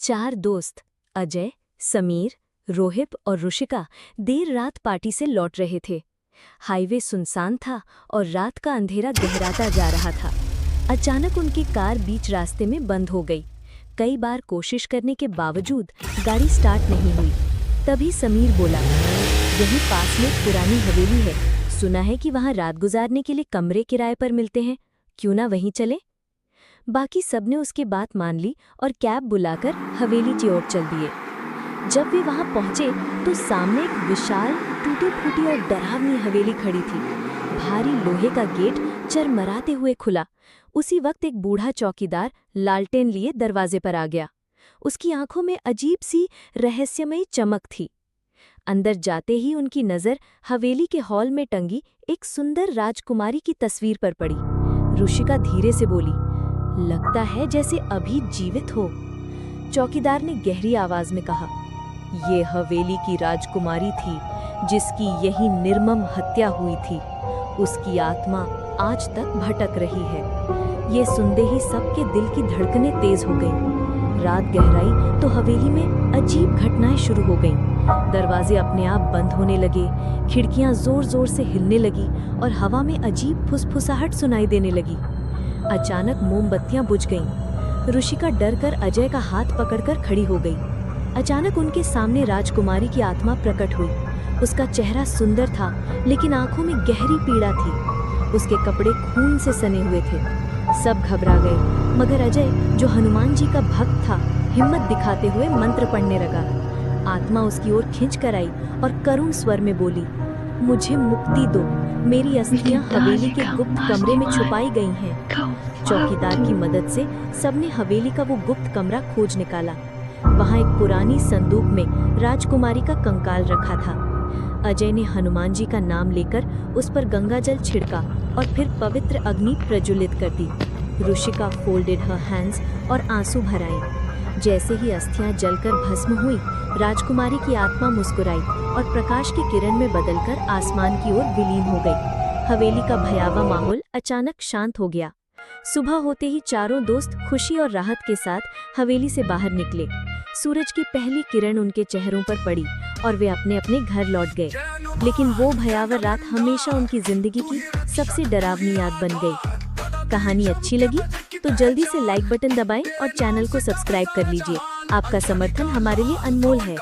चार दोस्त अजय, समीर, रोहित और रुशिका देर रात पार्टी से लौट रहे थे। हाईवे सुनसान था और रात का अंधेरा गहराता जा रहा था। अचानक उनकी कार बीच रास्ते में बंद हो गई। कई बार कोशिश करने के बावजूद गाड़ी स्टार्ट नहीं हुई। तभी समीर बोला, यहीं पास में एक पुरानी हवेली है, सुना है कि वहाँ रात गुजारने के लिए कमरे किराए पर मिलते हैं, क्यों ना वहीं चले। बाकी सबने उसकी बात मान ली और कैब बुलाकर हवेली की ओर चल दिए। जब वे वहां पहुंचे तो सामने एक विशाल, टूटी-फूटी और डरावनी हवेली खड़ी थी। भारी लोहे का गेट चरमराते हुए खुला। उसी वक्त एक बूढ़ा चौकीदार लालटेन लिए दरवाजे पर आ गया। उसकी आंखों में अजीब सी रहस्यमयी चमक थी। अंदर जाते ही उनकी नज़र हवेली के हॉल में टंगी एक सुंदर राजकुमारी की तस्वीर पर पड़ी। रुशिका धीरे से बोली, लगता है जैसे अभी जीवित हो। चौकीदार ने गहरी आवाज में कहा, ये हवेली की राजकुमारी थी जिसकी यही निर्मम हत्या हुई थी। उसकी आत्मा आज तक भटक रही है। ये सुनते ही सबके दिल की धड़कनें तेज हो गईं। रात गहराई तो हवेली में अजीब घटनाएं शुरू हो गईं। दरवाजे अपने आप बंद होने लगे, खिड़कियां जोर जोर से हिलने लगी और हवा में अजीब फुसफुसाहट सुनाई देने लगी। अचानक मोमबत्तियां बुझ गईं। रुशिका डर कर अजय का हाथ पकड़कर खड़ी हो गई। अचानक उनके सामने राजकुमारी की आत्मा प्रकट हुई। उसका चेहरा सुंदर था, लेकिन आंखों में गहरी पीड़ा थी। उसके कपड़े खून से सने हुए थे। सब घबरा गए, मगर अजय, जो हनुमान जी का भक्त था, हिम्मत दिखाते हुए मंत्र पढ़ने लगा। आत्मा उसकी ओर खींच कर आई और करुण स्वर में बोली, मुझे मुक्ति दो, मेरी अस्थियां हवेली के गुप्त कमरे में छुपाई गई हैं। चौकीदार की मदद से सबने हवेली का वो गुप्त कमरा खोज निकाला। वहां एक पुरानी संदूक में राजकुमारी का कंकाल रखा था। अजय ने हनुमान जी का नाम लेकर उस पर गंगा जल छिड़का और फिर पवित्र अग्नि प्रज्वलित कर दी। रुशिका फोल्डेड हर हैंड्स और आंसू भर आई। जैसे ही अस्थियां जलकर भस्म हुई, राजकुमारी की आत्मा मुस्कुराई और प्रकाश की किरण में बदलकर आसमान की ओर विलीन हो गई। हवेली का भयावह माहौल अचानक शांत हो गया। सुबह होते ही चारों दोस्त खुशी और राहत के साथ हवेली से बाहर निकले। सूरज की पहली किरण उनके चेहरों पर पड़ी और वे अपने अपने घर लौट गए। लेकिन वो भयावह रात हमेशा उनकी जिंदगी की सबसे डरावनी याद बन गई। कहानी अच्छी लगी तो जल्दी से लाइक बटन दबाएं और चैनल को सब्सक्राइब कर लीजिए। आपका समर्थन हमारे लिए अनमोल है।